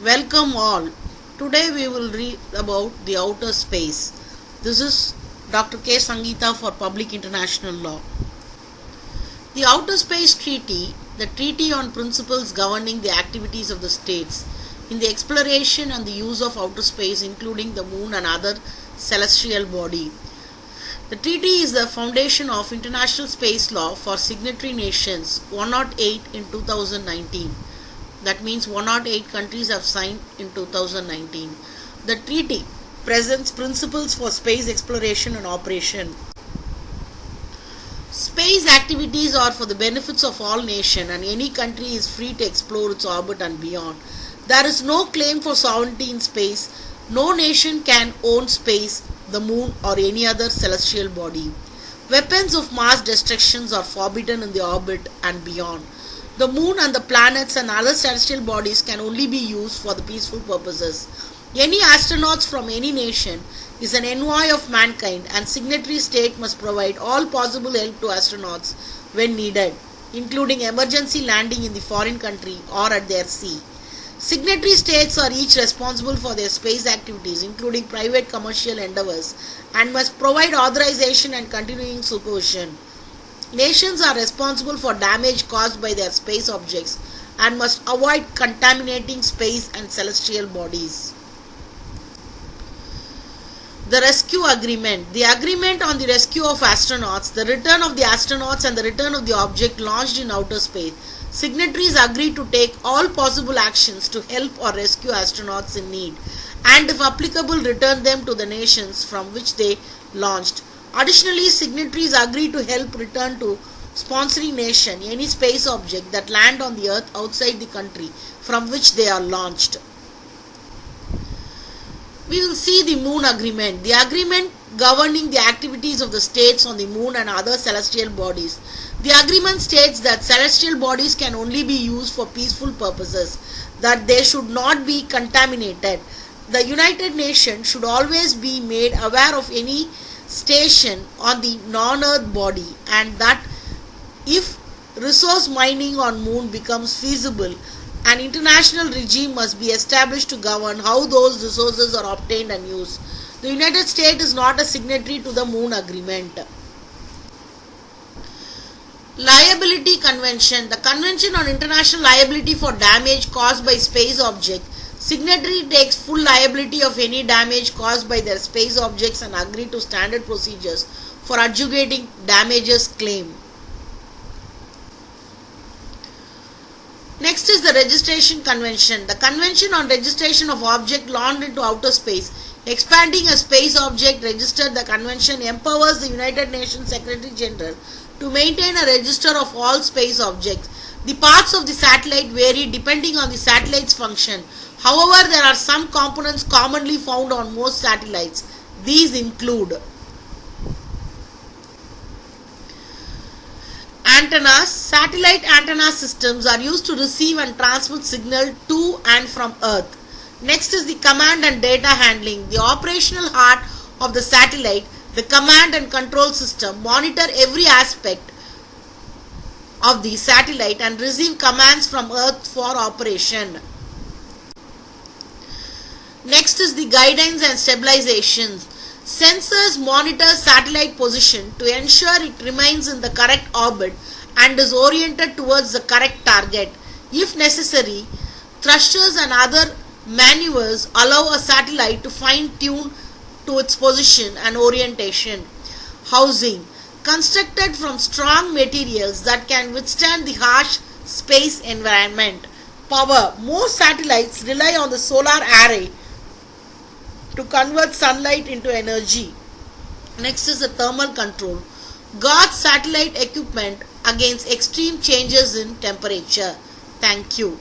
Welcome all. Today we will read about the outer space. This is Dr. K. Sangeeta for Public International Law. The Outer Space Treaty, the treaty on principles governing the activities of the states in the exploration and the use of outer space, including the moon and other celestial body. The treaty is the foundation of international space law for signatory nations, 108 in 2019. That means 108 countries have signed in 2019. The treaty presents principles for space exploration and operation. Space activities are for the benefits of all nations, and any country is free to explore its orbit and beyond. There is no claim for sovereignty in space. No nation can own space, the moon, or any other celestial body. Weapons of mass destruction are forbidden in the orbit and beyond. The moon and the planets and other celestial bodies can only be used for the peaceful purposes. Any astronauts from any nation is an envoy of mankind, and signatory state must provide all possible help to astronauts when needed, including emergency landing in the foreign country or at their sea. Signatory states are each responsible for their space activities, including private commercial endeavors, and must provide authorization and continuing supervision. Nations are responsible for damage caused by their space objects and must avoid contaminating space and celestial bodies. The Rescue Agreement. The agreement on the rescue of astronauts, the return of the astronauts, and the return of the object launched in outer space. Signatories agree to take all possible actions to help or rescue astronauts in need, and if applicable, return them to the nations from which they launched. Additionally, signatories agree to help return to sponsoring nation any space object that land on the earth outside the country from which they are launched. We will see the Moon Agreement. The agreement governing the activities of the states on the moon and other celestial bodies. The agreement states that celestial bodies can only be used for peaceful purposes, that they should not be contaminated. The United Nations should always be made aware of any station on the non-earth body, and that if resource mining on moon becomes feasible, an international regime must be established to govern how those resources are obtained and used. The United States is not a signatory to the Moon Agreement. Liability Convention. The Convention on International Liability for Damage Caused by Space Objects. Signatory takes full liability of any damage caused by their space objects and agree to standard procedures for adjudicating damages claim. Next is the Registration Convention. The Convention on Registration of Object Launched into Outer Space. Expanding a space object registered, the Convention empowers the United Nations Secretary General to maintain a register of all space objects. The parts of the satellite vary depending on the satellite's function. However, there are some components commonly found on most satellites. These include antennas. Satellite antenna systems are used to receive and transmit signal to and from Earth. Next is the command and data handling. The operational heart of the satellite, the command and control system, monitor every aspect of the satellite and receive commands from Earth for operation. Next is the guidance and stabilization. Sensors monitor satellite position to ensure it remains in the correct orbit and is oriented towards the correct target. If necessary, thrusters and other maneuvers allow a satellite to fine-tune to its position and orientation. Housing. Constructed from strong materials that can withstand the harsh space environment. Power. Most satellites rely on the solar array to convert sunlight into energy. Next is the thermal control. Guards satellite equipment against extreme changes in temperature. Thank you.